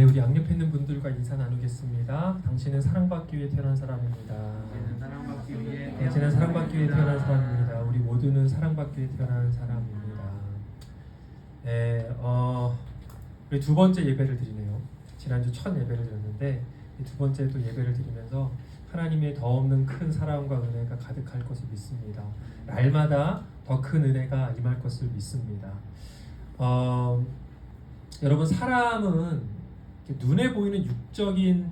네, 우리 양옆에 있는 분들과 인사 나누겠습니다. 당신은 사랑받기 위해 태어난 사람입니다. 당신은 사랑받기 위해 태어난 사람입니다. 우리 모두는 사랑받기 위해 태어난 사람입니다. 네, 우리 두 번째 예배를 드리네요. 지난주 첫 예배를 드렸는데 이 두 번째 또 예배를 드리면서 하나님의 더 없는 큰 사랑과 은혜가 가득할 것을 믿습니다. 날마다 더 큰 은혜가 임할 것을 믿습니다. 여러분, 사람은 눈에 보이는 육적인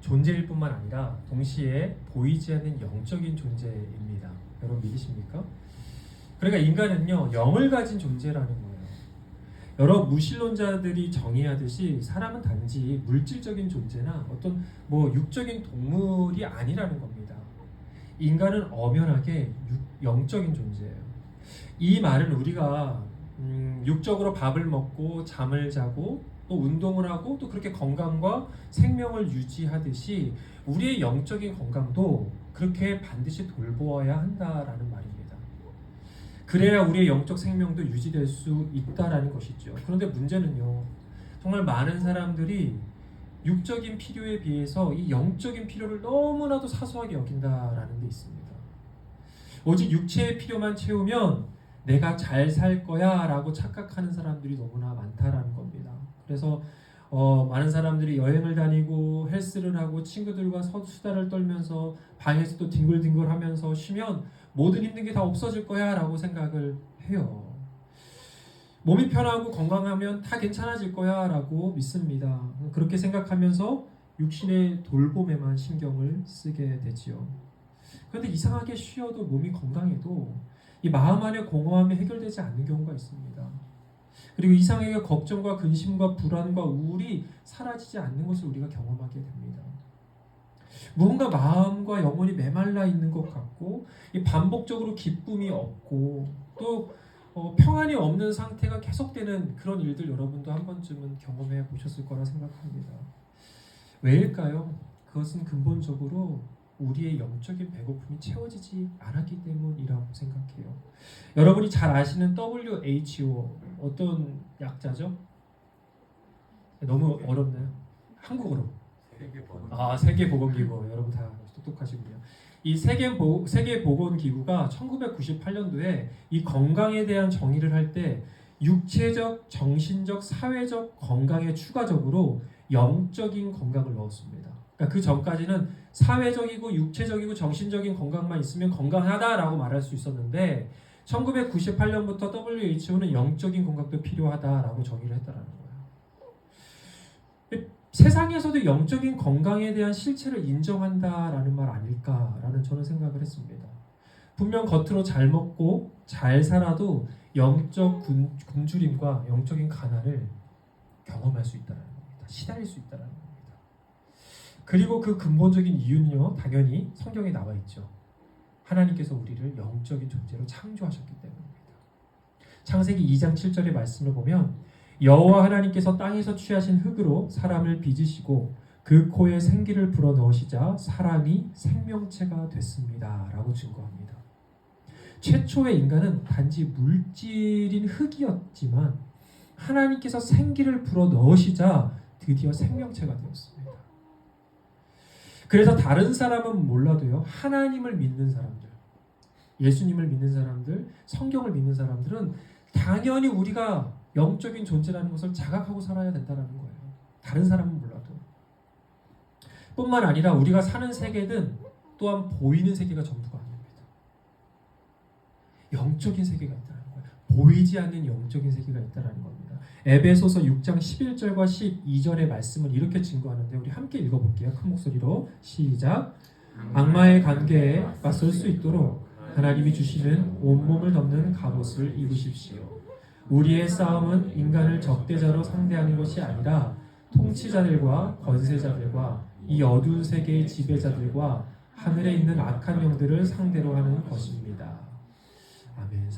존재일 뿐만 아니라 동시에 보이지 않는 영적인 존재입니다. 여러분 믿으십니까? 그러니까 인간은요, 영을 가진 존재라는 거예요. 여러 무신론자들이 정의하듯이 사람은 단지 물질적인 존재나 어떤 육적인 동물이 아니라는 겁니다. 인간은 엄연하게 영적인 존재예요. 이 말은 우리가 육적으로 밥을 먹고 잠을 자고 또 운동을 하고 또 그렇게 건강과 생명을 유지하듯이 우리의 영적인 건강도 그렇게 반드시 돌보아야 한다라는 말입니다. 그래야 우리의 영적 생명도 유지될 수 있다라는 것이죠. 그런데 문제는요, 정말 많은 사람들이 육적인 필요에 비해서 이 영적인 필요를 너무나도 사소하게 여긴다라는 데 있습니다. 오직 육체의 필요만 채우면 내가 잘 살 거야 라고 착각하는 사람들이 너무나 많다라는 겁니다. 그래서 많은 사람들이 여행을 다니고 헬스를 하고 친구들과 수다를 떨면서 방에서도 뒹굴뒹굴 하면서 쉬면 모든 힘든 게 다 없어질 거야 라고 생각을 해요. 몸이 편하고 건강하면 다 괜찮아질 거야 라고 믿습니다. 그렇게 생각하면서 육신의 돌봄에만 신경을 쓰게 되지요. 그런데 이상하게 쉬어도 몸이 건강해도 이 마음 안의 공허함이 해결되지 않는 경우가 있습니다. 그리고 이상하게 걱정과 근심과 불안과 우울이 사라지지 않는 것을 우리가 경험하게 됩니다. 무언가 마음과 영혼이 메말라 있는 것 같고 반복적으로 기쁨이 없고 또 평안이 없는 상태가 계속되는 그런 일들 여러분도 한 번쯤은 경험해 보셨을 거라 생각합니다. 왜일까요? 그것은 근본적으로 우리의 영적인 배고픔이 채워지지 않았기 때문이라고 생각해요. 여러분이 잘 아시는 WHO 어떤 약자죠? 너무 어렵나요? 한국어로. 세계보건기구. 여러분 다 똑똑하시군요. 이 세계보건기구가 1998년도에 이 건강에 대한 정의를 할 때 육체적, 정신적, 사회적 건강에 추가적으로 영적인 건강을 넣었습니다. 그러니까 그 전까지는 사회적이고 육체적이고 정신적인 건강만 있으면 건강하다라고 말할 수 있었는데 1998년부터 WHO는 영적인 건강도 필요하다라고 정의를 했다라는 거예요. 세상에서도 영적인 건강에 대한 실체를 인정한다라는 말 아닐까라는 저는 생각을 했습니다. 분명 겉으로 잘 먹고 잘 살아도 영적 굶주림과 영적인 가난을 경험할 수 있다는 겁니다. 시달릴 수 있다는 겁니다. 그리고 그 근본적인 이유는요, 당연히 성경에 나와 있죠. 하나님께서 우리를 영적인 존재로 창조하셨기 때문입니다. 창세기 2장 7절의 말씀을 보면 여호와 하나님께서 땅에서 취하신 흙으로 사람을 빚으시고 그 코에 생기를 불어넣으시자 사람이 생명체가 됐습니다 라고 증거합니다. 최초의 인간은 단지 물질인 흙이었지만 하나님께서 생기를 불어넣으시자 드디어 생명체가 되었습니다. 그래서 다른 사람은 몰라도요, 하나님을 믿는 사람들, 예수님을 믿는 사람들, 성경을 믿는 사람들은 당연히 우리가 영적인 존재라는 것을 자각하고 살아야 된다는 거예요. 다른 사람은 몰라도. 뿐만 아니라 우리가 사는 세계는 또한 보이는 세계가 전부가 아닙니다. 영적인 세계가 있다는 거예요. 보이지 않는 영적인 세계가 있다는 겁니다. 에베소서 6장 11절과 12절의 말씀을 이렇게 증거하는데 우리 함께 읽어볼게요. 큰 목소리로 시작. 악마의 관계에 맞설 수 있도록 하나님이 주시는 온몸을 덮는 갑옷을 입으십시오. 우리의 싸움은 인간을 적대자로 상대하는 것이 아니라 통치자들과 권세자들과 이 어두운 세계의 지배자들과 하늘에 있는 악한 영들을 상대로 하는 것입니다. 아멘.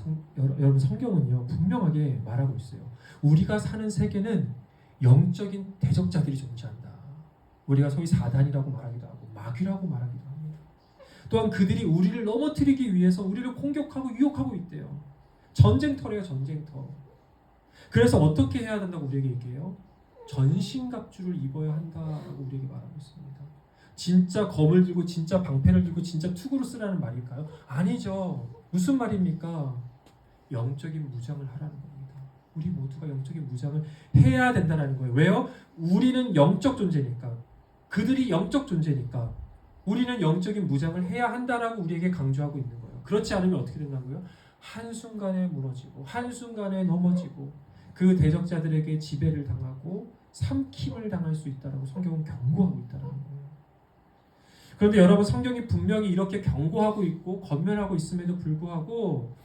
여러분, 성경은요 분명하게 말하고 있어요. 우리가 사는 세계는 영적인 대적자들이 존재한다. 우리가 소위 사단이라고 말하기도 하고 마귀라고 말하기도 합니다. 또한 그들이 우리를 넘어뜨리기 위해서 우리를 공격하고 유혹하고 있대요. 전쟁터래요, 전쟁터. 그래서 어떻게 해야 된다고 우리에게 얘기해요? 전신갑주를 입어야 한다라고 우리에게 말하고 있습니다. 진짜 검을 들고 진짜 방패를 들고 진짜 투구를 쓰라는 말일까요? 아니죠. 무슨 말입니까? 영적인 무장을 하라는 겁니다. 우리 모두가 영적인 무장을 해야 된다는 거예요. 왜요? 우리는 영적 존재니까. 그들이 영적 존재니까. 우리는 영적인 무장을 해야 한다라고 우리에게 강조하고 있는 거예요. 그렇지 않으면 어떻게 된다고요? 한순간에 무너지고 한순간에 넘어지고 그 대적자들에게 지배를 당하고 삼킴을 당할 수 있다라고 성경은 경고하고 있다는 거예요. 그런데 여러분, 성경이 분명히 이렇게 경고하고 있고 권면하고 있음에도 불구하고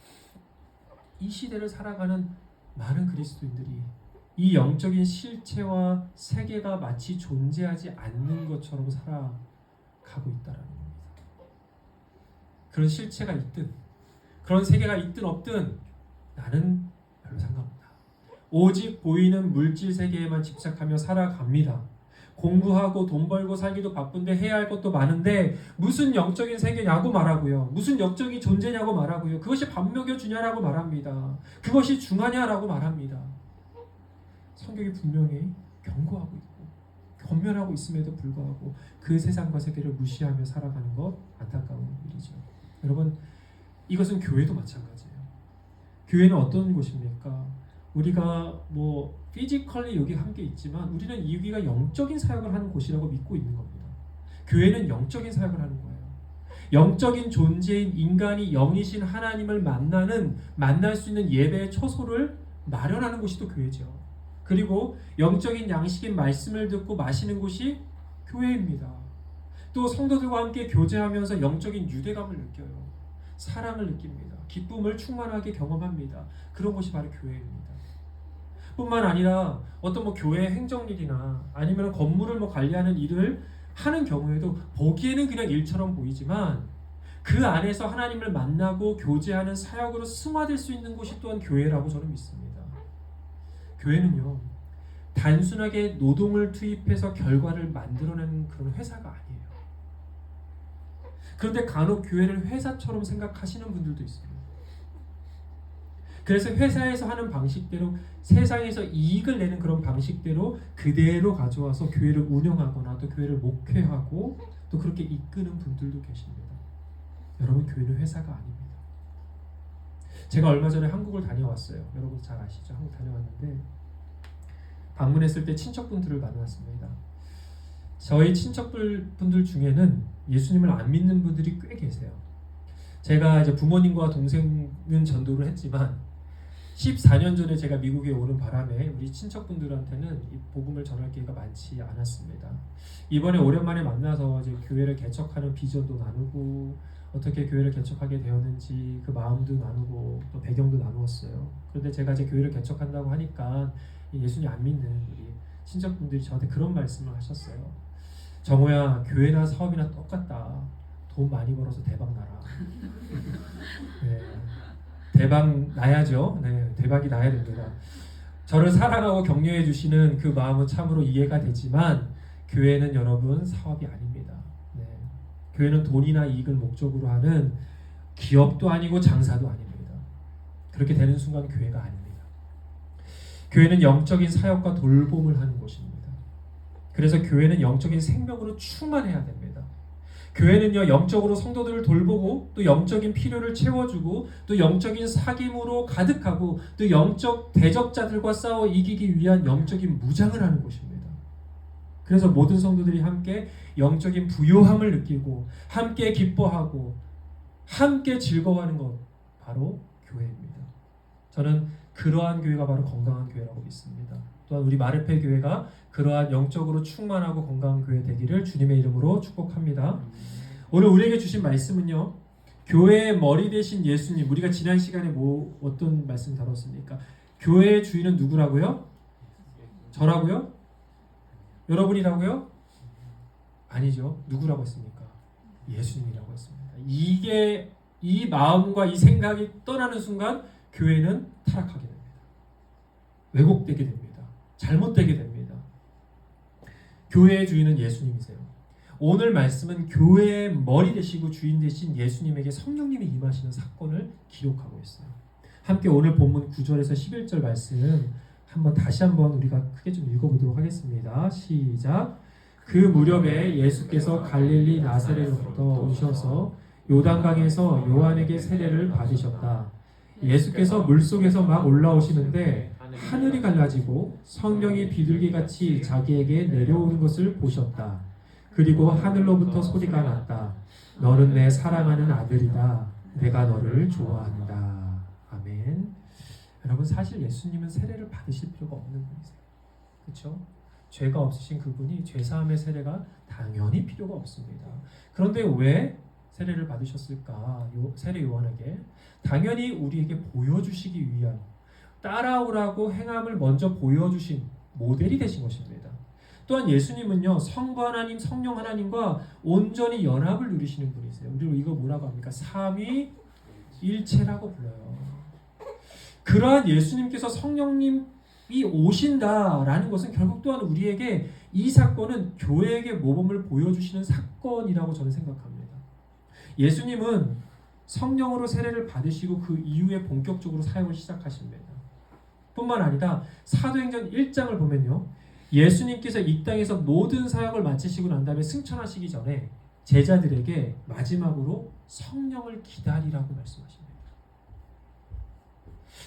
이 시대를 살아가는 많은 그리스도인들이 이 영적인 실체와 세계가 마치 존재하지 않는 것처럼 살아가고 있다는 겁니다. 그런 실체가 있든 그런 세계가 있든 없든 나는 별로 상관없다. 오직 보이는 물질 세계에만 집착하며 살아갑니다. 공부하고 돈 벌고 살기도 바쁜데 해야 할 것도 많은데 무슨 영적인 세계냐고 말하고요. 무슨 영적인 존재냐고 말하고요. 그것이 밥 먹여주냐라고 말합니다. 그것이 중하냐라고 말합니다. 성경이 분명히 경고하고 있고 권면하고 있음에도 불구하고 그 세상과 세계를 무시하며 살아가는 것 안타까운 일이죠. 여러분, 이것은 교회도 마찬가지예요. 교회는 어떤 곳입니까? 우리가 피지컬리 여기 함께 있지만 우리는 여기가 영적인 사역을 하는 곳이라고 믿고 있는 겁니다. 교회는 영적인 사역을 하는 거예요. 영적인 존재인 인간이 영이신 하나님을 만날 수 있는 예배의 처소를 마련하는 곳이 또 교회죠. 그리고 영적인 양식인 말씀을 듣고 마시는 곳이 교회입니다. 또 성도들과 함께 교제하면서 영적인 유대감을 느껴요. 사랑을 느낍니다. 기쁨을 충만하게 경험합니다. 그런 곳이 바로 교회입니다. 뿐만 아니라 어떤 교회 행정일이나 아니면 건물을 관리하는 일을 하는 경우에도 보기에는 그냥 일처럼 보이지만 그 안에서 하나님을 만나고 교제하는 사역으로 승화될 수 있는 곳이 또한 교회라고 저는 믿습니다. 교회는요, 단순하게 노동을 투입해서 결과를 만들어내는 그런 회사가 아니에요. 그런데 간혹 교회를 회사처럼 생각하시는 분들도 있어요. 그래서 회사에서 하는 방식대로 세상에서 이익을 내는 그런 방식대로 그대로 가져와서 교회를 운영하거나 또 교회를 목회하고 또 그렇게 이끄는 분들도 계십니다. 여러분, 교회는 회사가 아닙니다. 제가 얼마 전에 한국을 다녀왔어요. 여러분 잘 아시죠? 한국 다녀왔는데 방문했을 때 친척분들을 만났습니다. 저희 친척분들 중에는 예수님을 안 믿는 분들이 꽤 계세요. 제가 이제 부모님과 동생은 전도를 했지만 14년 전에 제가 미국에 오는 바람에 우리 친척분들한테는 이 복음을 전할 기회가 많지 않았습니다. 이번에 오랜만에 만나서 이제 교회를 개척하는 비전도 나누고 어떻게 교회를 개척하게 되었는지 그 마음도 나누고 또 배경도 나누었어요. 그런데 제가 이제 교회를 개척한다고 하니까 예수님 안 믿는 우리 친척분들이 저한테 그런 말씀을 하셨어요. 정호야, 교회나 사업이나 똑같다. 돈 많이 벌어서 대박 나라. 네. 대박 나야죠. 네, 대박이 나야 됩니다. 저를 사랑하고 격려해 주시는 그 마음은 참으로 이해가 되지만 교회는 여러분 사업이 아닙니다. 네. 교회는 돈이나 이익을 목적으로 하는 기업도 아니고 장사도 아닙니다. 그렇게 되는 순간 교회가 아닙니다. 교회는 영적인 사역과 돌봄을 하는 곳입니다. 그래서 교회는 영적인 생명으로 충만해야 됩니다. 교회는요, 영적으로 성도들을 돌보고 또 영적인 필요를 채워주고 또 영적인 사귐으로 가득하고 또 영적 대적자들과 싸워 이기기 위한 영적인 무장을 하는 곳입니다. 그래서 모든 성도들이 함께 영적인 부요함을 느끼고 함께 기뻐하고 함께 즐거워하는 것, 바로 교회입니다. 저는 그러한 교회가 바로 건강한 교회라고 믿습니다. 또한 우리 마르페 교회가 그러한 영적으로 충만하고 건강한 교회 되기를 주님의 이름으로 축복합니다. 오늘 우리에게 주신 말씀은요, 교회의 머리 되신 예수님. 우리가 지난 시간에 어떤 말씀 다뤘습니까? 교회의 주인은 누구라고요? 저라고요? 여러분이라고요? 아니죠. 누구라고 했습니까? 예수님이라고 했습니다. 이게 이 마음과 이 생각이 떠나는 순간 교회는 타락하게 됩니다. 왜곡되게 됩니다. 잘못되게 됩니다. 교회의 주인은 예수님이세요. 오늘 말씀은 교회의 머리 되시고 주인 되신 예수님에게 성령님이 임하시는 사건을 기록하고 있어요. 함께 오늘 본문 9절에서 11절 말씀 다시 한번 우리가 크게 좀 읽어보도록 하겠습니다. 시작. 그 무렵에 예수께서 갈릴리 나사렛으로부터 오셔서 요단강에서 요한에게 세례를 받으셨다. 예수께서 물속에서 막 올라오시는데 하늘이 갈라지고 성령이 비둘기같이 자기에게 내려오는 것을 보셨다. 그리고 하늘로부터 소리가 났다. 너는 내 사랑하는 아들이다. 내가 너를 좋아한다. 아멘. 여러분, 사실 예수님은 세례를 받으실 필요가 없는 분이세요. 그렇죠? 죄가 없으신 그분이 죄사함의 세례가 당연히 필요가 없습니다. 그런데 왜 세례를 받으셨을까? 세례 요한에게 당연히 우리에게 보여주시기 위한, 따라오라고 행함을 먼저 보여주신 모델이 되신 것입니다. 또한 예수님은요, 성부 하나님, 성령 하나님과 온전히 연합을 누리시는 분이세요. 그리고 이거 뭐라고 합니까? 삼위일체라고 불러요. 그러한 예수님께서 성령님이 오신다라는 것은 결국 또한 우리에게 이 사건은 교회에게 모범을 보여주시는 사건이라고 저는 생각합니다. 예수님은 성령으로 세례를 받으시고 그 이후에 본격적으로 사역을 시작하십니다. 뿐만 아니라 사도행전 1장을 보면요, 예수님께서 이 땅에서 모든 사역을 마치시고 난 다음에 승천하시기 전에 제자들에게 마지막으로 성령을 기다리라고 말씀하십니다.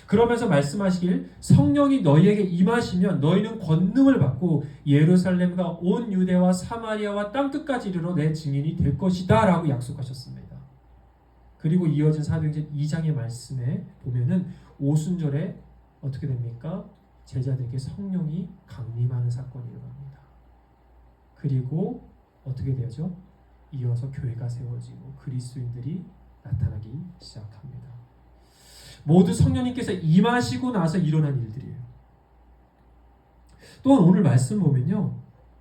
그러면서 말씀하시길 성령이 너희에게 임하시면 너희는 권능을 받고 예루살렘과 온 유대와 사마리아와 땅끝까지 이르러 내 증인이 될 것이다 라고 약속하셨습니다. 그리고 이어진 사도행전 2장의 말씀에 보면은 오순절에 어떻게 됩니까? 제자들에게 성령이 강림하는 사건이 일어납니다. 그리고 어떻게 되죠? 이어서 교회가 세워지고 그리스도인들이 나타나기 시작합니다. 모두 성령님께서 임하시고 나서 일어난 일들이에요. 또한 오늘 말씀 보면요,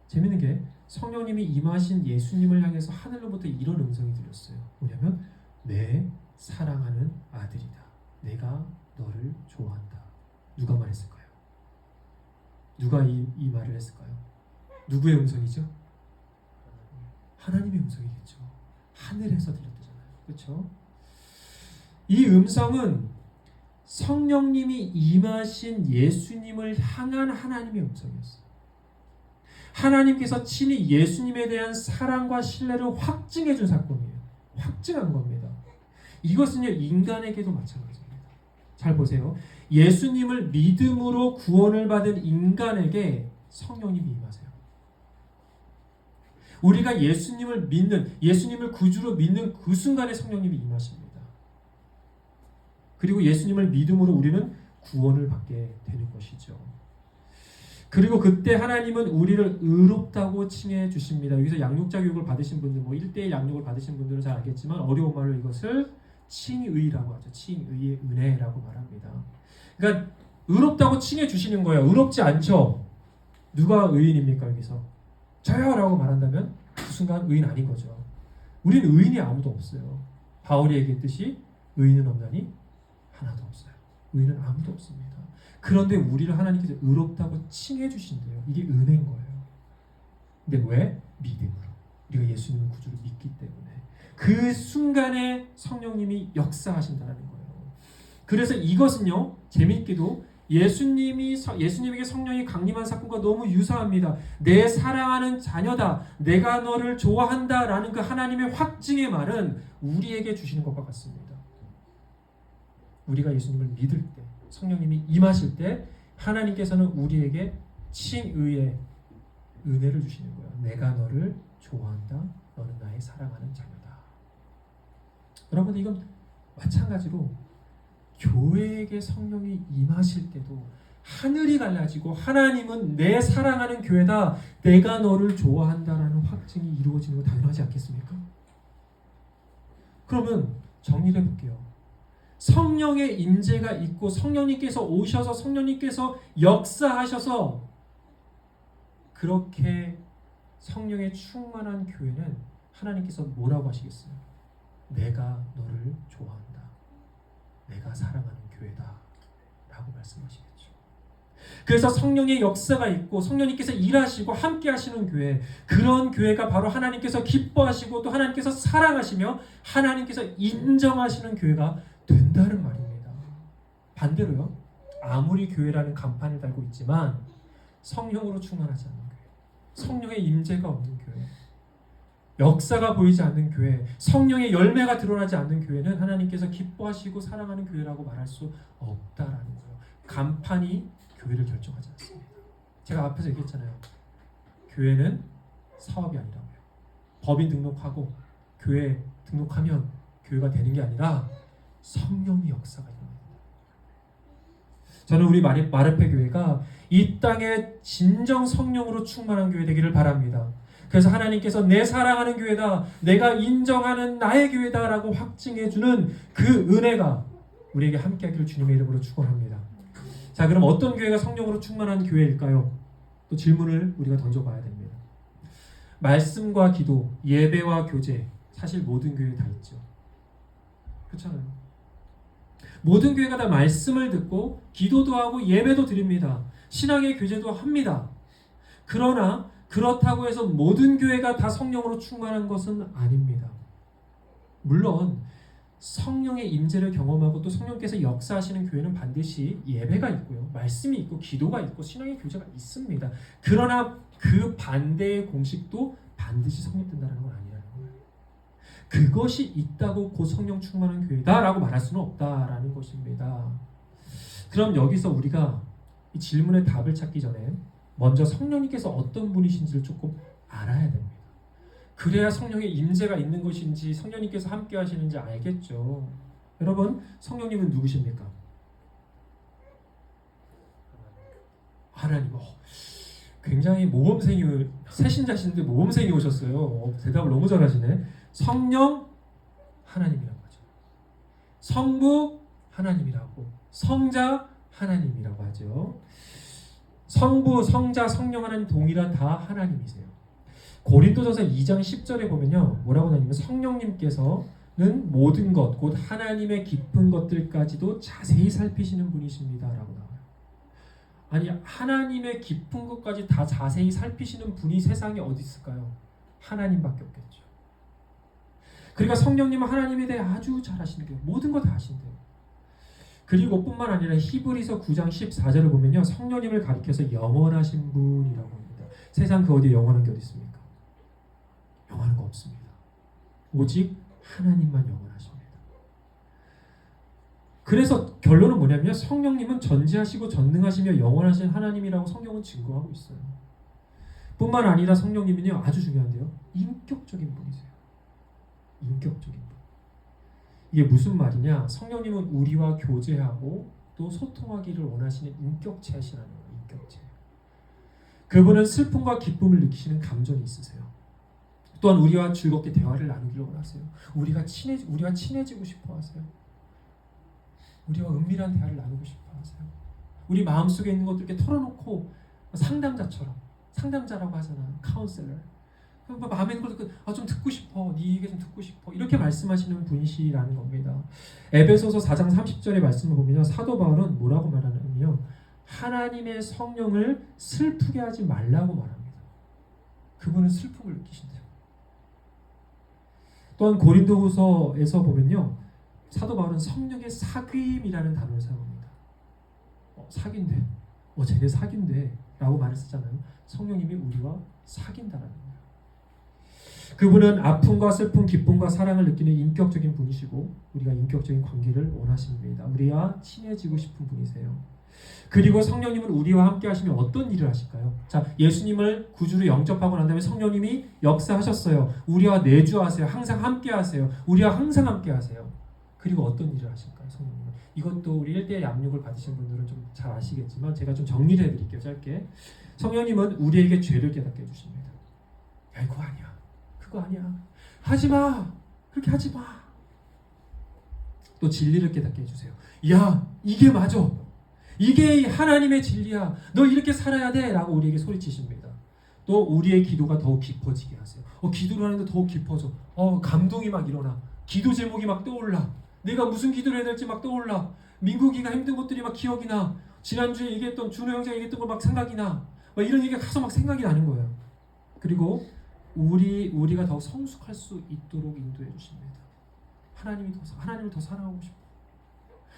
재밌는 게 성령님이 임하신 예수님을 향해서 하늘로부터 이런 음성이 들렸어요. 뭐냐면 내 사랑하는 아들이다. 내가 너를 좋아한다. 누가 말했을까요? 누가 이 말을 했을까요? 누구의 음성이죠? 하나님의 음성이겠죠. 하늘에서 들렸대잖아요. 그렇죠? 이 음성은 성령님이 임하신 예수님을 향한 하나님의 음성이었어요. 하나님께서 친히 예수님에 대한 사랑과 신뢰를 확증해 준 사건이에요. 확증한 겁니다. 이것은요, 인간에게도 마찬가지입니다. 잘 보세요. 예수님을 믿음으로 구원을 받은 인간에게 성령님이 임하세요. 우리가 예수님을 믿는, 예수님을 구주로 믿는 그 순간에 성령님이 임하십니다. 그리고 예수님을 믿음으로 우리는 구원을 받게 되는 것이죠. 그리고 그때 하나님은 우리를 의롭다고 칭해 주십니다. 여기서 양육자 교육을 받으신 분들, 1대1 양육을 받으신 분들은 잘 알겠지만 어려운 말로 이것을 칭의라고 하죠. 칭의의 은혜라고 말합니다. 그러니까 의롭다고 칭해 주시는 거예요. 의롭지 않죠? 누가 의인입니까 여기서? 저요! 라고 말한다면 그 순간 의인 아닌 거죠. 우리는 의인이 아무도 없어요. 바울이 얘기했듯이 의인은 없나니 하나도 없어요. 의인은 아무도 없습니다. 그런데 우리를 하나님께서 의롭다고 칭해 주신대요. 이게 은혜인 거예요. 근데 왜? 믿음으로. 우리가 예수님을 구주로 믿기 때문에. 그 순간에 성령님이 역사하신다는 거예요. 그래서 이것은요, 재미있게도 예수님에게 성령이 강림한 사건과 너무 유사합니다. 내 사랑하는 자녀다, 내가 너를 좋아한다 라는 그 하나님의 확증의 말은 우리에게 주시는 것과 같습니다. 우리가 예수님을 믿을 때, 성령님이 임하실 때 하나님께서는 우리에게 칭의의 은혜를 주시는 거예요. 내가 너를 좋아한다, 너는 나의 사랑하는 자녀다. 여러분, 이건 마찬가지로 교회에게 성령이 임하실 때도 하늘이 갈라지고 하나님은 내 사랑하는 교회다, 내가 너를 좋아한다라는 확증이 이루어지는 거 당연하지 않겠습니까? 그러면 정리를 해볼게요. 성령의 임재가 있고 성령님께서 오셔서 성령님께서 역사하셔서 그렇게 성령에 충만한 교회는 하나님께서 뭐라고 하시겠어요? 내가 너를 좋아한다, 내가 사랑하는 교회다 라고 말씀하시겠죠. 그래서 성령의 역사가 있고 성령님께서 일하시고 함께 하시는 교회, 그런 교회가 바로 하나님께서 기뻐하시고 또 하나님께서 사랑하시며 하나님께서 인정하시는 교회가 된다는 말입니다. 반대로요, 아무리 교회라는 간판을 달고 있지만 성령으로 충만하지 않는 교회, 성령의 임재가 없는 교회, 역사가 보이지 않는 교회, 성령의 열매가 드러나지 않는 교회는 하나님께서 기뻐하시고 사랑하는 교회라고 말할 수 없다라는 거예요. 간판이 교회를 결정하지 않습니다. 제가 앞에서 얘기했잖아요. 교회는 사업이 아니라고요. 법인 등록하고 교회 등록하면 교회가 되는 게 아니라 성령의 역사가 일어납니다. 저는 우리 마르페 교회가 이 땅에 진정 성령으로 충만한 교회 되기를 바랍니다. 그래서 하나님께서 내 사랑하는 교회다, 내가 인정하는 나의 교회다라고 확증해주는 그 은혜가 우리에게 함께하기를 주님의 이름으로 축원합니다. 자, 그럼 어떤 교회가 성령으로 충만한 교회일까요? 또 질문을 우리가 던져봐야 됩니다. 말씀과 기도, 예배와 교제, 사실 모든 교회에 다 있죠. 그렇잖아요. 모든 교회가 다 말씀을 듣고 기도도 하고 예배도 드립니다. 신앙의 교제도 합니다. 그러나 그렇다고 해서 모든 교회가 다 성령으로 충만한 것은 아닙니다. 물론 성령의 임재를 경험하고 또 성령께서 역사하시는 교회는 반드시 예배가 있고요, 말씀이 있고 기도가 있고 신앙의 교제가 있습니다. 그러나 그 반대의 공식도 반드시 성립된다는 건 아니라는 거예요. 그것이 있다고 곧 성령 충만한 교회다라고 말할 수는 없다라는 것입니다. 그럼 여기서 우리가 이 질문의 답을 찾기 전에 먼저 성령님께서 어떤 분이신지를 조금 알아야 됩니다. 그래야 성령의 임재가 있는 것인지 성령님께서 함께 하시는지 알겠죠. 여러분, 성령님은 누구십니까? 하나님. 굉장히 모범생이, 새신자신데 모범생이 오셨어요. 대답을 너무 잘하시네. 성령 하나님이라고 하죠. 성부 하나님이라고, 성자 하나님이라고 하죠. 성부, 성자, 성령 하나님 동일한 다 하나님이세요. 고린도전서 2장 10절에 보면요, 뭐라고 나냐면 성령님께서는 모든 것, 곧 하나님의 깊은 것들까지도 자세히 살피시는 분이십니다 라고 나와요. 아니, 하나님의 깊은 것까지 다 자세히 살피시는 분이 세상에 어디 있을까요? 하나님밖에 없겠죠. 그러니까 성령님은 하나님에 대해 아주 잘 아신대요. 모든 거 다 아신대요. 그리고 뿐만 아니라 히브리서 9장 14절을 보면요, 성령님을 가리켜서 영원하신 분이라고 합니다. 세상 그 어디에 영원한 게 어디 있습니까? 영원한 거 없습니다. 오직 하나님만 영원하십니다. 그래서 결론은 뭐냐면 성령님은 전지하시고 전능하시며 영원하신 하나님이라고 성경은 증거하고 있어요. 뿐만 아니라 성령님은요, 아주 중요한데요, 인격적인 분이세요. 인격적인 분. 이게 무슨 말이냐? 성령님은 우리와 교제하고 또 소통하기를 원하시는 인격체시라는 거예요. 인격체. 그분은 슬픔과 기쁨을 느끼시는 감정이 있으세요. 또한 우리와 즐겁게 대화를 나누기를 원하세요. 우리가 친해지고 싶어 하세요. 우리와 은밀한 대화를 나누고 싶어 하세요. 우리 마음속에 있는 것들 이렇게 털어놓고 상담자처럼, 상담자라고 하잖아요. 카운셀러. 마음에 있는 걸 좀 듣고 싶어. 네 얘기 좀 듣고 싶어. 이렇게 말씀하시는 분이시라는 겁니다. 에베소서 4장 30절의 말씀을 보면요, 사도 바울은 뭐라고 말하냐면요, 하나님의 성령을 슬프게 하지 말라고 말합니다. 그분은 슬픔을 느끼신대요. 또한 고린도후서에서 보면요, 사도 바울은 성령의 사귐이라는 단어를 사용합니다. 사귄대. 쟤네 사귄대 라고 말을 쓰잖아요. 성령님이 우리와 사귄다라는 거예요. 그분은 아픔과 슬픔, 기쁨과 사랑을 느끼는 인격적인 분이시고 우리가 인격적인 관계를 원하십니다. 우리와 친해지고 싶은 분이세요. 그리고 성령님은 우리와 함께 하시면 어떤 일을 하실까요? 자, 예수님을 구주로 영접하고 난 다음에 성령님이 역사하셨어요. 우리와 내주하세요. 항상 함께 하세요. 우리와 항상 함께 하세요. 그리고 어떤 일을 하실까요? 성령님은. 이것도 우리 1대1 양육을 받으신 분들은 좀 잘 아시겠지만 제가 좀 정리를 해드릴게요. 짧게. 성령님은 우리에게 죄를 깨닫게 해주십니다. 야, 그거 아니야. 그거 아니야. 하지마. 그렇게 하지마. 또 진리를 깨닫게 해주세요. 야, 이게 맞아. 이게 하나님의 진리야. 너 이렇게 살아야 돼. 라고 우리에게 소리치십니다. 또 우리의 기도가 더욱 깊어지게 하세요. 기도를 하는데 더욱 깊어져. 감동이 막 일어나. 기도 제목이 막 떠올라. 내가 무슨 기도를 해야 될지 막 떠올라. 민국이가 힘든 것들이 막 기억이 나. 지난주에 얘기했던 준호 형제가 얘기했던 거 막 생각이 나. 막 이런 얘기가 가서 막 생각이 나는 거예요. 그리고 우리가 더 성숙할 수 있도록 인도해 주십니다. 하나님을 더 사랑하고 싶어.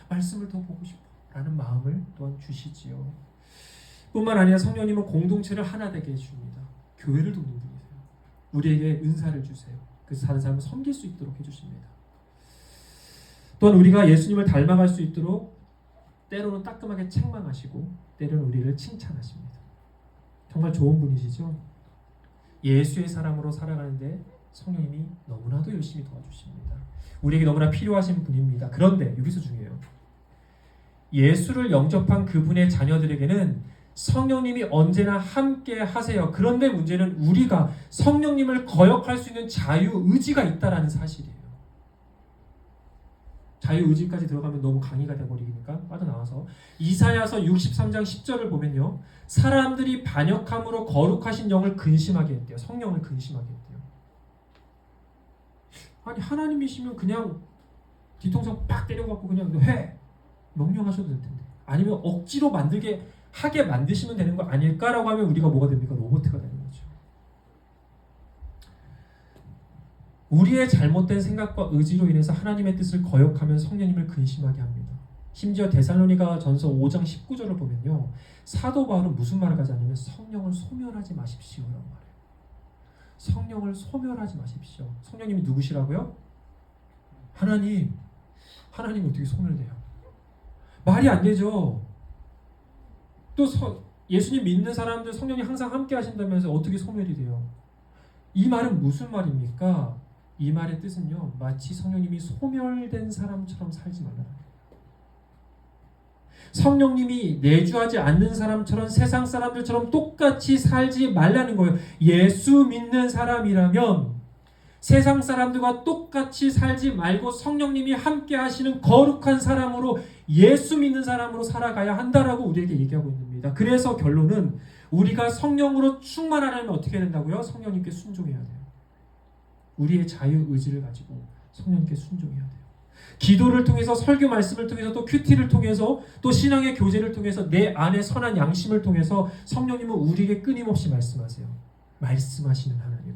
말씀을 더 보고 싶어. 라는 마음을 또한 주시지요. 뿐만 아니라 성령님은 공동체를 하나 되게 해줍니다. 교회를 돕는 분이세요. 우리에게 은사를 주세요. 그래서 다른 사람을 섬길 수 있도록 해주십니다. 또한 우리가 예수님을 닮아갈 수 있도록 때로는 따끔하게 책망하시고 때로는 우리를 칭찬하십니다. 정말 좋은 분이시죠? 예수의 사람으로 살아가는데 성령님이 너무나도 열심히 도와주십니다. 우리에게 너무나 필요하신 분입니다. 그런데 여기서 중요해요. 예수를 영접한 그분의 자녀들에게는 성령님이 언제나 함께 하세요. 그런데 문제는 우리가 성령님을 거역할 수 있는 자유의지가 있다는 사실이에요. 자유의지까지 들어가면 너무 강의가 되어버리니까 빠져나와서 이사야서 63장 10절을 보면요. 사람들이 반역함으로 거룩하신 영을 근심하게 했대요. 성령을 근심하게 했대요. 아니 하나님이시면 그냥 뒤통수 빡 때려갖고 그냥 해! 명령하셔도 될 텐데. 아니면 억지로 하게 만드시면 되는 거 아닐까라고 하면 우리가 뭐가 됩니까? 로봇가 되는 거죠. 우리의 잘못된 생각과 의지로 인해서 하나님의 뜻을 거역하면 성령님을 근심하게 합니다. 심지어 데살로니가 전서 5장 19절을 보면요. 사도 바울은 무슨 말을 하지 않냐면 성령을 소멸하지 마십시오라고 말해요. 성령을 소멸하지 마십시오. 성령님이 누구시라고요? 하나님 어떻게 소멸돼요? 말이 안 되죠. 또 예수님 믿는 사람들 성령이 항상 함께 하신다면서 어떻게 소멸이 돼요? 이 말은 무슨 말입니까? 이 말의 뜻은요. 마치 성령님이 소멸된 사람처럼 살지 말라는 거예요. 성령님이 내주하지 않는 사람처럼 세상 사람들처럼 똑같이 살지 말라는 거예요. 예수 믿는 사람이라면 세상 사람들과 똑같이 살지 말고 성령님이 함께 하시는 거룩한 사람으로 예수 믿는 사람으로 살아가야 한다라고 우리에게 얘기하고 있는 겁니다. 그래서 결론은 우리가 성령으로 충만하려면 어떻게 해야 된다고요? 성령님께 순종해야 돼요. 우리의 자유의지를 가지고 성령님께 순종해야 돼요. 기도를 통해서 설교 말씀을 통해서 또 큐티를 통해서 또 신앙의 교제를 통해서 내 안에 선한 양심을 통해서 성령님은 우리에게 끊임없이 말씀하세요. 말씀하시는 하나님.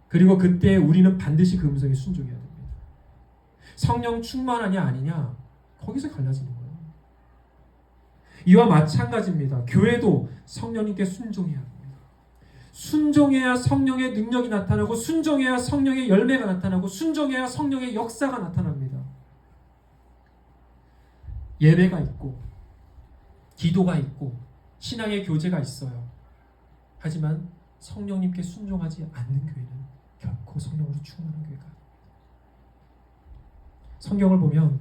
그리고 그때 우리는 반드시 그 음성에 순종해야 됩니다. 성령 충만하냐 아니냐 거기서 갈라지는 거예요. 이와 마찬가지입니다. 교회도 성령님께 순종해야 합니다. 순종해야 성령의 능력이 나타나고 순종해야 성령의 열매가 나타나고 순종해야 성령의 역사가 나타납니다. 예배가 있고 기도가 있고 신앙의 교제가 있어요. 하지만 성령님께 순종하지 않는 교회는 결코 성령으로 충만한 교회가 아닙니다. 성경을 보면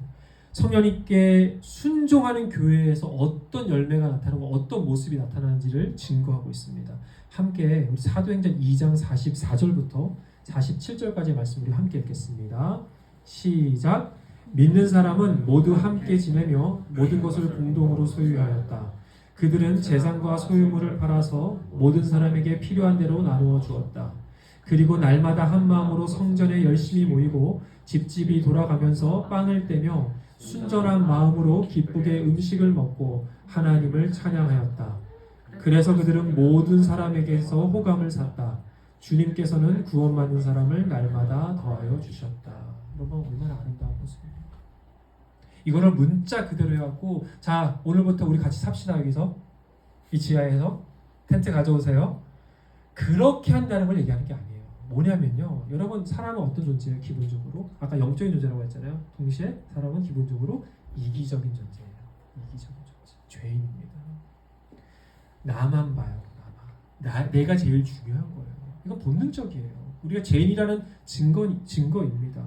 성령님께 순종하는 교회에서 어떤 열매가 나타나고 어떤 모습이 나타나는지를 증거하고 있습니다. 함께 우리 사도행전 2장 44절부터 47절까지의 말씀 우리 함께 읽겠습니다. 시작. 믿는 사람은 모두 함께 지내며 모든 것을 공동으로 소유하였다. 그들은 재산과 소유물을 팔아서 모든 사람에게 필요한 대로 나누어 주었다. 그리고 날마다 한 마음으로 성전에 열심히 모이고 집집이 돌아가면서 빵을 떼며 순전한 마음으로 기쁘게 음식을 먹고 하나님을 찬양하였다. 그래서 그들은 모든 사람에게서 호감을 샀다. 주님께서는 구원받는 사람을 날마다 더하여 주셨다. 여러분 얼마나 아름다운 모습입니까? 이거를 문자 그대로 해갖고 자 오늘부터 우리 같이 삽시다. 여기서 이 지하에서 텐트 가져오세요. 그렇게 한다는 걸 얘기하는 게 아니에요. 뭐냐면요. 여러분 사람은 어떤 존재예요? 기본적으로 아까 영적인 존재라고 했잖아요. 동시에 사람은 기본적으로 이기적인 존재예요. 이기적인 존재. 죄인입니다. 나만 봐요. 내가 제일 중요한 거예요. 이건 본능적이에요. 우리가 죄인이라는 증거입니다.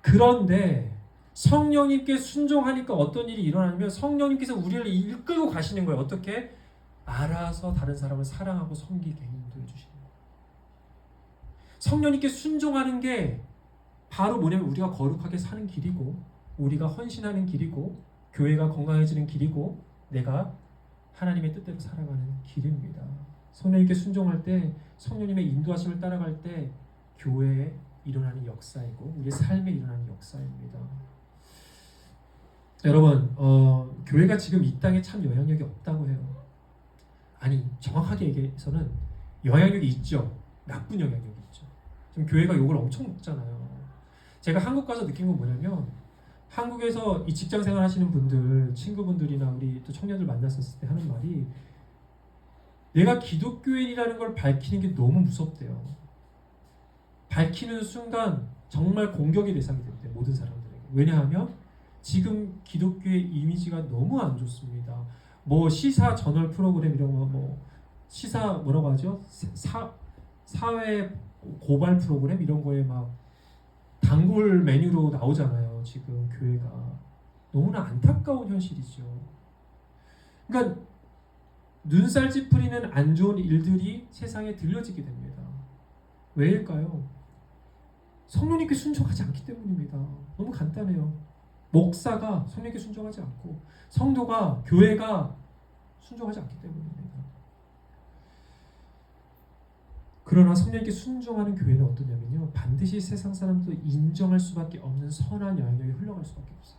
그런데 성령님께 순종하니까 어떤 일이 일어나냐면 성령님께서 우리를 이끌고 가시는 거예요. 어떻게? 알아서 다른 사람을 사랑하고 섬기게 인도해 주시는 거예요. 성령님께 순종하는 게 바로 뭐냐면 우리가 거룩하게 사는 길이고 우리가 헌신하는 길이고 교회가 건강해지는 길이고 내가 하나님의 뜻대로 살아가는 길입니다. 성령님께 순종할 때 성령님의 인도하심을 따라갈 때 교회에 일어나는 역사이고 우리의 삶에 일어나는 역사입니다. 여러분 교회가 지금 이 땅에 참 영향력이 없다고 해요. 아니 정확하게 얘기해서는 영향력이 있죠. 나쁜 영향력이 있죠. 지금 교회가 욕을 엄청 먹잖아요. 제가 한국 가서 느낀 건 뭐냐면 한국에서 이 직장 생활 하시는 분들, 친구분들이나 우리 또 청년들 만났었을 때 하는 말이 내가 기독교인이라는 걸 밝히는 게 너무 무섭대요. 밝히는 순간 정말 공격의 대상이 된대요. 모든 사람들에게. 왜냐하면 지금 기독교의 이미지가 너무 안 좋습니다. 뭐 시사 저널 프로그램 이런 거 뭐 시사 뭐라고 하죠? 사회 고발 프로그램 이런 거에 막 단골 메뉴로 나오잖아요. 지금 교회가 너무나 안타까운 현실이죠. 그러니까 눈살 찌푸리는 안 좋은 일들이 세상에 들려지게 됩니다. 왜일까요? 성령님께 순종하지 않기 때문입니다. 너무 간단해요. 목사가 성령님께 순종하지 않고 성도가 교회가 순종하지 않기 때문입니다. 그러나 성령님께 순종하는 교회는 어떠냐면요, 반드시 세상 사람도 인정할 수밖에 없는 선한 영향력이 흘러갈 수밖에 없어요.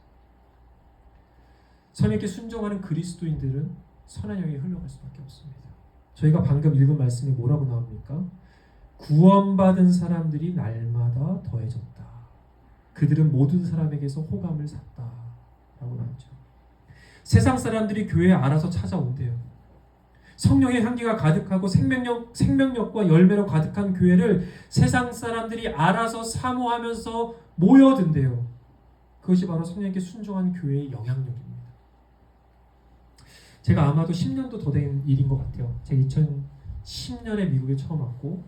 성령님께 순종하는 그리스도인들은 선한 영향이 흘러갈 수밖에 없습니다. 저희가 방금 읽은 말씀에 뭐라고 나옵니까? 구원받은 사람들이 날마다 더해졌다. 그들은 모든 사람에게서 호감을 샀다. 라고 나오죠. 세상 사람들이 교회에 알아서 찾아온대요. 성령의 향기가 가득하고 생명력과 열매로 가득한 교회를 세상 사람들이 알아서 사모하면서 모여든대요. 그것이 바로 성령께 순종한 교회의 영향력입니다. 제가 아마도 10년도 더 된 일인 것 같아요. 제가 2010년에 미국에 처음 왔고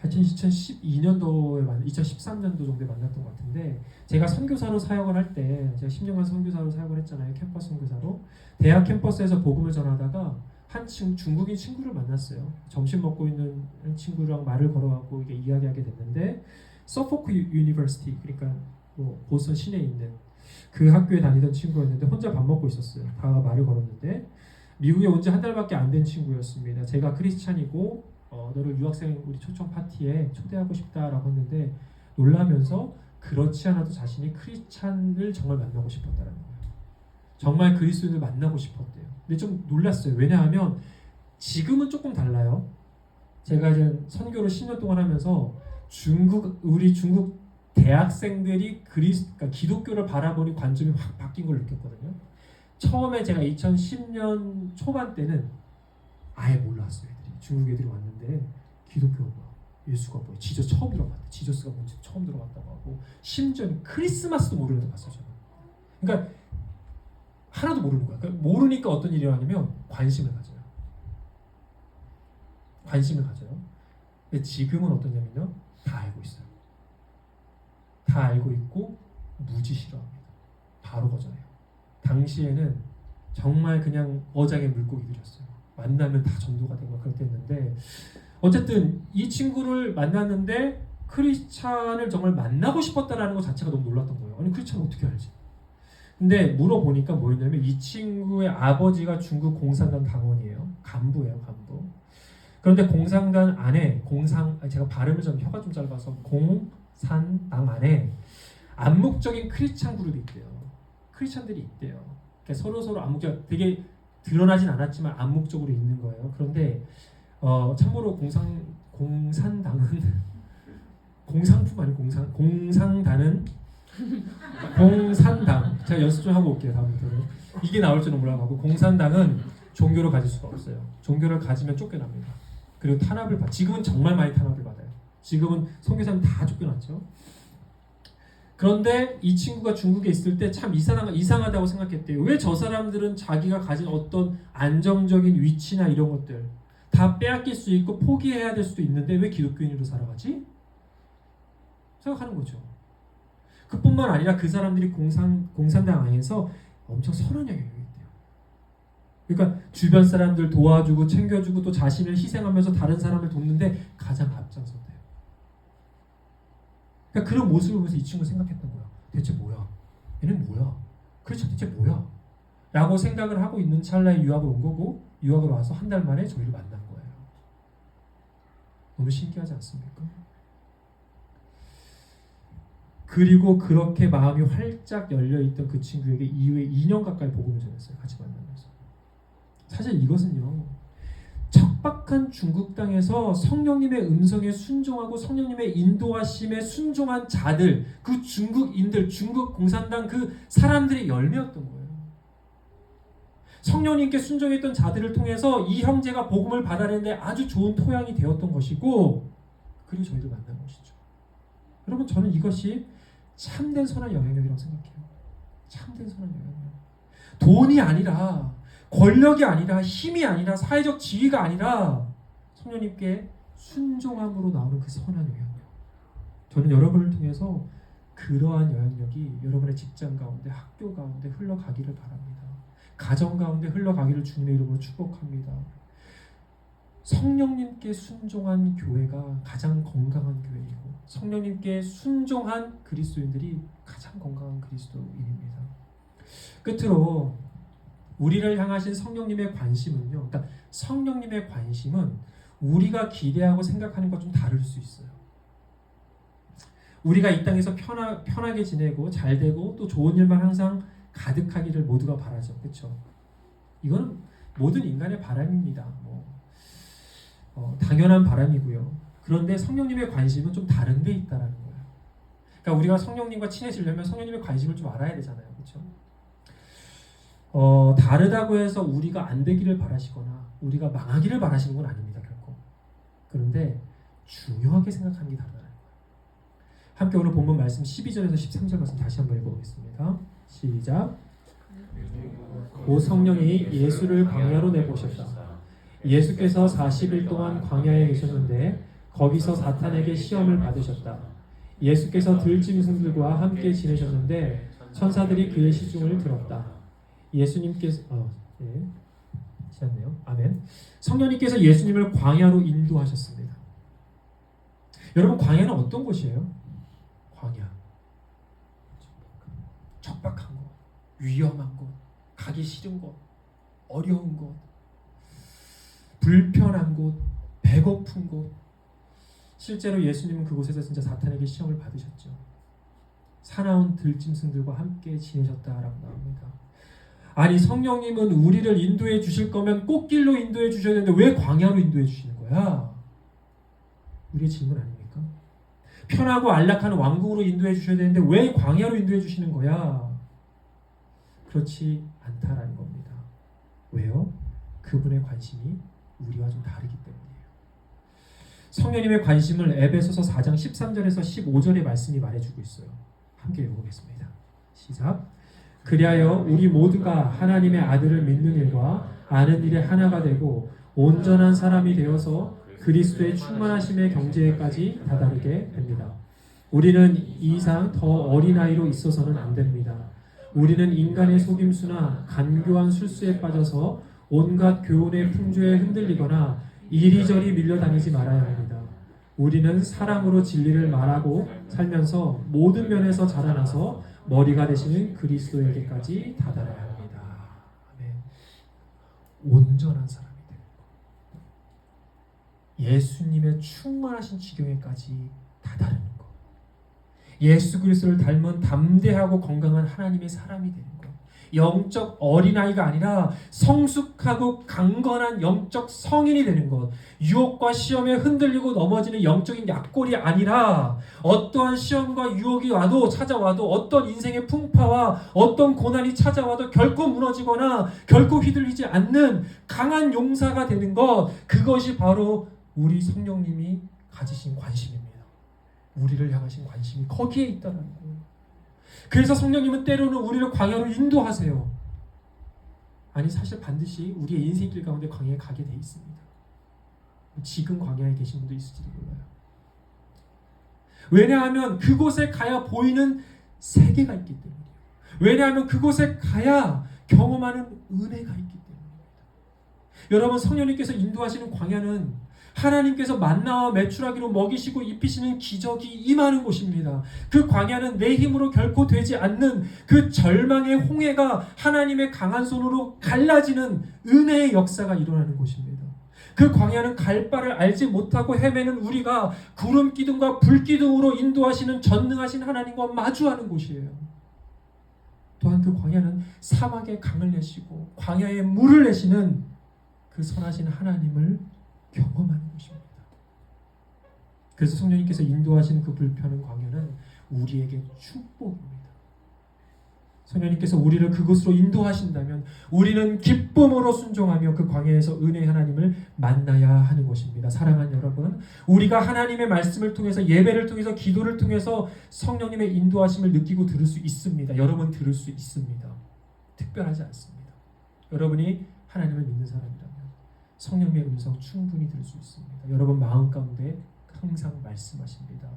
2012년도에 2013년도 정도에 만났던 것 같은데, 제가 선교사로 사역을 할 때, 제가 10년간 선교사로 사역을 했잖아요. 캠퍼스 선교사로. 대학 캠퍼스에서 복음을 전하다가 한 중국인 친구를 만났어요. 점심 먹고 있는 친구랑 말을 걸어가고 이게 이야기하게 됐는데, 서포크 유니버시티, 그러니까 뭐 보스턴 시내에 있는 그 학교에 다니던 친구였는데 혼자 밥 먹고 있었어요. 다 말을 걸었는데 미국에 온 지 한 달밖에 안 된 친구였습니다. 제가 크리스찬이고 너를 유학생 우리 초청 파티에 초대하고 싶다라고 했는데 놀라면서 그렇지 않아도 자신이 크리스찬을 정말 만나고 싶었다는 거예요. 정말 그리스도인을 만나고 싶었대요. 근데 좀 놀랐어요. 왜냐하면 지금은 조금 달라요. 제가 이제 선교를 10년 동안 하면서 우리 중국 대학생들이 그러니까 기독교를 바라보는 관점이 확 바뀐 걸 느꼈거든요. 처음에 제가 2010년 초반 때는 아예 몰랐어요. 중국 애들이 왔는데 기독교가 뭐야, 예수가 뭐야, 지저스 처음 들어봤대. 지저스가 뭔지 처음 들어봤다고 하고, 심지어 크리스마스도 모르는 데 갔어요. 저는. 그러니까 하나도 모르는 거야. 그러니까 모르니까 어떤 일이 일어나냐면 관심을 가져요. 관심을 가져요. 근데 지금은 어떠냐면요, 다 알고 있어요. 다 알고 있고 무지 싫어합니다. 바로 거절해요. 당시에는 정말 그냥 어장에 물고기들이었어요. 만나면 다 전도가 되고 그럴 때였는데, 어쨌든 이 친구를 만났는데 크리스찬을 정말 만나고 싶었다라는 것 자체가 너무 놀랐던 거예요. 아니 크리스찬 어떻게 알지? 근데 물어보니까 뭐였냐면 이 친구의 아버지가 중국 공산당 당원이에요. 간부예요, 간부. 그런데 공산당 안에 제가 발음을 좀 혀가 좀 짧아서 공산당 안에 암묵적인 크리스찬 그룹이 있대요. 크리스찬들이 있대요. 그러니까 서로 암묵적, 되게 드러나진 않았지만 암묵적으로 있는 거예요. 그런데 참고로 공산당은 공산품 아니 공산당은 공산당, 제가 연습 좀 하고 올게요. 다음부터는 이게 나올 줄은 몰라가고, 공산당은 종교를 가질 수가 없어요. 종교를 가지면 쫓겨납니다. 그리고 탄압을 지금은 정말 많이 탄압을 받아요. 지금은 선교사는 다 쫓겨났죠. 그런데 이 친구가 중국에 있을 때 참 이상하다고 생각했대요. 왜 저 사람들은 자기가 가진 어떤 안정적인 위치나 이런 것들 다 빼앗길 수 있고 포기해야 될 수도 있는데 왜 기독교인으로 살아가지? 생각하는 거죠. 그뿐만 아니라 그 사람들이 공산당 안에서 엄청 선한 영향이 있대요. 그러니까 주변 사람들 도와주고 챙겨주고 또 자신을 희생하면서 다른 사람을 돕는데 가장 앞장섰대요. 그러니까 그런 모습을 보면서 이 친구가 생각했던 거야. 대체 뭐야? 얘는 뭐야? 그렇죠, 대체 뭐야? 라고 생각을 하고 있는 찰나에 유학을 온 거고, 유학을 와서 한 달 만에 저희를 만난 거예요. 너무 신기하지 않습니까? 그리고 그렇게 마음이 활짝 열려있던 그 친구에게 이후에 2년 가까이 복음을 전했어요. 같이 만나면서. 사실 이것은요, 척박한 중국 땅에서 성령님의 음성에 순종하고 성령님의 인도하심에 순종한 자들, 그 중국인들, 중국 공산당 그 사람들의 열매였던 거예요. 성령님께 순종했던 자들을 통해서 이 형제가 복음을 받아내는데 아주 좋은 토양이 되었던 것이고, 그리고 저희를 만난 것이죠. 여러분, 저는 이것이 참된 선한 영향력이라고 생각해요. 참된 선한 영향력. 돈이 아니라, 권력이 아니라, 힘이 아니라, 사회적 지위가 아니라 성령님께 순종함으로 나오는 그 선한 영향력. 저는 여러분을 통해서 그러한 영향력이 여러분의 직장 가운데, 학교 가운데 흘러가기를 바랍니다. 가정 가운데 흘러가기를 주님의 이름으로 축복합니다. 성령님께 순종한 교회가 가장 건강한 교회이고, 성령님께 순종한 그리스도인들이 가장 건강한 그리스도인입니다. 끝으로 우리를 향하신 성령님의 관심은요, 그러니까 성령님의 관심은 우리가 기대하고 생각하는 것 좀 다를 수 있어요. 우리가 이 땅에서 편하게 지내고 잘 되고 또 좋은 일만 항상 가득하기를 모두가 바라죠. 그렇죠? 이거는 모든 인간의 바람입니다. 당연한 바람이고요. 그런데 성령님의 관심은 좀 다른 데 있다라는 거예요. 그러니까 우리가 성령님과 친해지려면 성령님의 관심을 좀 알아야 되잖아요. 그렇죠? 다르다고 해서 우리가 안 되기를 바라시거나 우리가 망하기를 바라시는 건 아닙니다. 결코. 그런데 중요하게 생각하는 게 다르다는 거예요. 함께 오늘 본문 말씀 12절에서 13절 말씀 다시 한번 읽어보겠습니다. 시작. 오 성령이 예수를 광야로 내보셨다. 예수께서 40일 동안 광야에 계셨는데 거기서 사탄에게 시험을 받으셨다. 예수께서 들짐승들과 함께 지내셨는데 천사들이 그의 시중을 들었다. 예수님께서 지났네요. 아멘. 성령님께서 예수님을 광야로 인도하셨습니다. 여러분, 광야는 어떤 곳이에요? 광야. 척박한 곳, 위험한 곳, 가기 싫은 곳, 어려운 곳, 불편한 곳, 배고픈 곳. 실제로 예수님은 그곳에서 진짜 사탄에게 시험을 받으셨죠. 사나운 들짐승들과 함께 지내셨다라고 나옵니다. 아니, 성령님은 우리를 인도해 주실 거면 꽃길로 인도해 주셔야 되는데 왜 광야로 인도해 주시는 거야? 우리의 질문 아닙니까? 편하고 안락한 왕국으로 인도해 주셔야 되는데 왜 광야로 인도해 주시는 거야? 그렇지 않다라는 겁니다. 왜요? 그분의 관심이 우리와 좀 다르기 때문이에요. 성령님의 관심을 에베소서 4장 13절에서 15절의 말씀이 말해주고 있어요. 함께 읽어보겠습니다. 시작. 그리하여 우리 모두가 하나님의 아들을 믿는 일과 아는 일에 하나가 되고 온전한 사람이 되어서 그리스도의 충만하심의 경지에까지 다다르게 됩니다. 우리는 이 이상 더 어린아이로 있어서는 안 됩니다. 우리는 인간의 속임수나 간교한 술수에 빠져서 온갖 교훈의 풍조에 흔들리거나 이리저리 밀려다니지 말아야 합니다. 우리는 사랑으로 진리를 말하고 살면서 모든 면에서 자라나서 머리가 되시는 그리스도에게까지 다다라야 합니다. 아멘. 온전한 사람이 되는 것. 예수님의 충만하신 지경에까지 다다르는 것. 예수 그리스도를 닮은 담대하고 건강한 하나님의 사람이 되는 것. 영적 어린아이가 아니라 성숙하고 강건한 영적 성인이 되는 것. 유혹과 시험에 흔들리고 넘어지는 영적인 약골이 아니라 어떠한 시험과 유혹이 찾아와도 어떤 인생의 풍파와 어떤 고난이 찾아와도 결코 무너지거나 결코 휘둘리지 않는 강한 용사가 되는 것. 그것이 바로 우리 성령님이 가지신 관심입니다. 우리를 향하신 관심이 거기에 있다는 거예요. 그래서 성령님은 때로는 우리를 광야로 인도하세요. 아니, 사실 반드시 우리의 인생길 가운데 광야에 가게 돼 있습니다. 지금 광야에 계신 분도 있을지도 몰라요. 왜냐하면 그곳에 가야 보이는 세계가 있기 때문이에요. 왜냐하면 그곳에 가야 경험하는 은혜가 있기 때문입니다. 여러분, 성령님께서 인도하시는 광야는 하나님께서 만나와 메추라기로 먹이시고 입히시는 기적이 임하는 곳입니다. 그 광야는 내 힘으로 결코 되지 않는 그 절망의 홍해가 하나님의 강한 손으로 갈라지는 은혜의 역사가 일어나는 곳입니다. 그 광야는 갈 바를 알지 못하고 헤매는 우리가 구름 기둥과 불 기둥으로 인도하시는 전능하신 하나님과 마주하는 곳이에요. 또한 그 광야는 사막에 강을 내시고 광야에 물을 내시는 그 그 선하신 하나님을 경험하는 것입니다. 그래서 성령님께서 인도하시는 그 불편한 광야는 우리에게 축복입니다. 성령님께서 우리를 그곳으로 인도하신다면 우리는 기쁨으로 순종하며 그 광야에서 은혜의 하나님을 만나야 하는 것입니다. 사랑하는 여러분, 우리가 하나님의 말씀을 통해서, 예배를 통해서, 기도를 통해서 성령님의 인도하심을 느끼고 들을 수 있습니다. 여러분 들을 수 있습니다. 특별하지 않습니다. 여러분이 하나님을 믿는 사람이라면 성령의 음성 충분히 들을 수 있습니다. 여러분 마음 가운데 항상 말씀하십니다.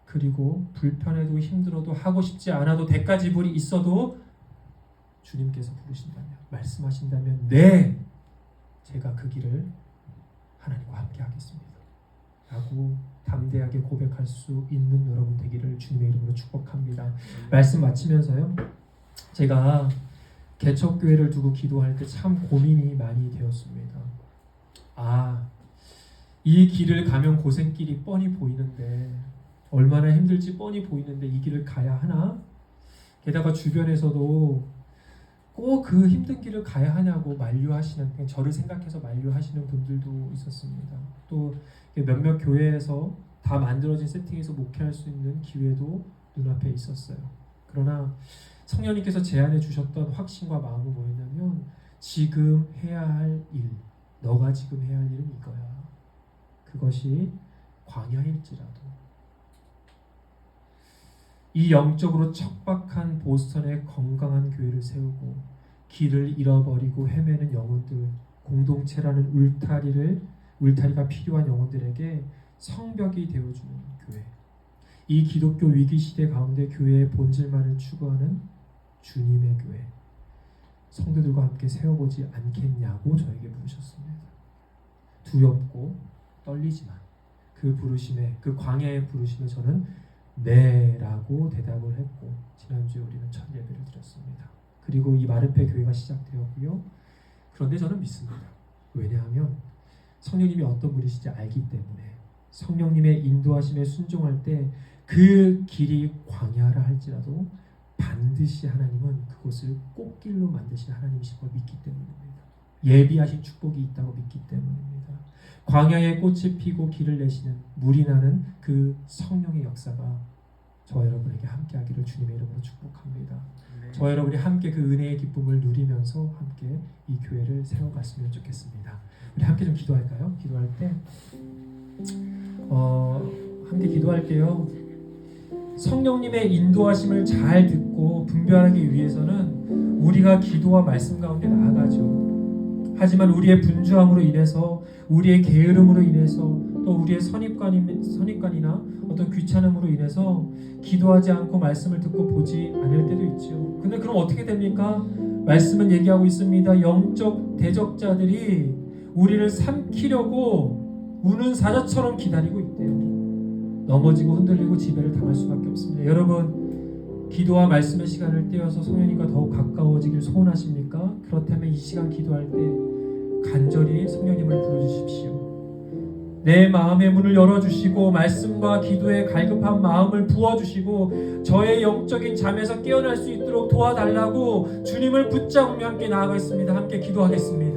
그리고 불편해도 힘들어도 하고 싶지 않아도 대가지불이 있어도 주님께서 부르신다면, 말씀하신다면 네, 제가 그 길을 하나님과 함께 하겠습니다 라고 담대하게 고백할 수 있는 여러분 되기를 주님의 이름으로 축복합니다. 말씀 마치면서요, 제가 개척교회를 두고 기도할 때 참 고민이 많이 되었습니다. 이 길을 가면 고생길이 뻔히 보이는데, 얼마나 힘들지 뻔히 보이는데 이 길을 가야 하나? 게다가 주변에서도 꼭 그 힘든 길을 가야 하냐고 만류하시는, 그냥 저를 생각해서 만류하시는 분들도 있었습니다. 또 몇몇 교회에서 다 만들어진 세팅에서 목회할 수 있는 기회도 눈앞에 있었어요. 그러나 성령님께서 제안해 주셨던 확신과 마음은 뭐였냐면, 지금 해야 할 일, 너가 지금 해야 할 일은 이거야. 그것이 광야일지라도 이 영적으로 척박한 보스턴에 건강한 교회를 세우고 길을 잃어버리고 헤매는 영혼들, 공동체라는 울타리가 필요한 영혼들에게 성벽이 되어주는 교회, 이 기독교 위기시대 가운데 교회의 본질만을 추구하는 주님의 교회, 성도들과 함께 세워보지 않겠냐고 저에게 부르셨습니다. 두렵고 떨리지만 그 부르심에, 그 광야의 부르심에 저는 네라고 대답을 했고, 지난주에 우리는 첫 예배를 드렸습니다. 그리고 이 마르페 교회가 시작되었고요. 그런데 저는 믿습니다. 왜냐하면 성령님이 어떤 분이신지 알기 때문에, 성령님의 인도하심에 순종할 때 그 길이 광야라 할지라도 반드시 하나님은 그곳을 꽃길로 만드신 하나님이신 걸 믿기 때문입니다. 예비하신 축복이 있다고 믿기 때문입니다. 광야에 꽃이 피고 길을 내시는, 물이 나는 그 성령의 역사가 저와 여러분에게 함께하기를 주님의 이름으로 축복합니다. 네. 저와 여러분이 함께 그 은혜의 기쁨을 누리면서 함께 이 교회를 세워갔으면 좋겠습니다. 우리 함께 좀 기도할까요? 기도할 때 함께 기도할게요. 성령님의 인도하심을 잘 듣고 분별하기 위해서는 우리가 기도와 말씀 가운데 나아가죠. 하지만 우리의 분주함으로 인해서, 우리의 게으름으로 인해서, 또 우리의 선입관이나 어떤 귀찮음으로 인해서 기도하지 않고 말씀을 듣고 보지 않을 때도 있죠. 근데 그럼 어떻게 됩니까? 말씀은 얘기하고 있습니다. 영적 대적자들이 우리를 삼키려고 우는 사자처럼 기다리고 있대요. 넘어지고 흔들리고 지배를 당할 수밖에 없습니다. 여러분, 기도와 말씀의 시간을 떼어서 성령님과 더욱 가까워지길 소원하십니까? 그렇다면 이 시간 기도할 때 간절히 성령님을 불러주십시오. 내 마음의 문을 열어주시고 말씀과 기도에 갈급한 마음을 부어주시고 저의 영적인 잠에서 깨어날 수 있도록 도와달라고 주님을 붙잡으며 함께 나아가겠습니다. 함께 기도하겠습니다.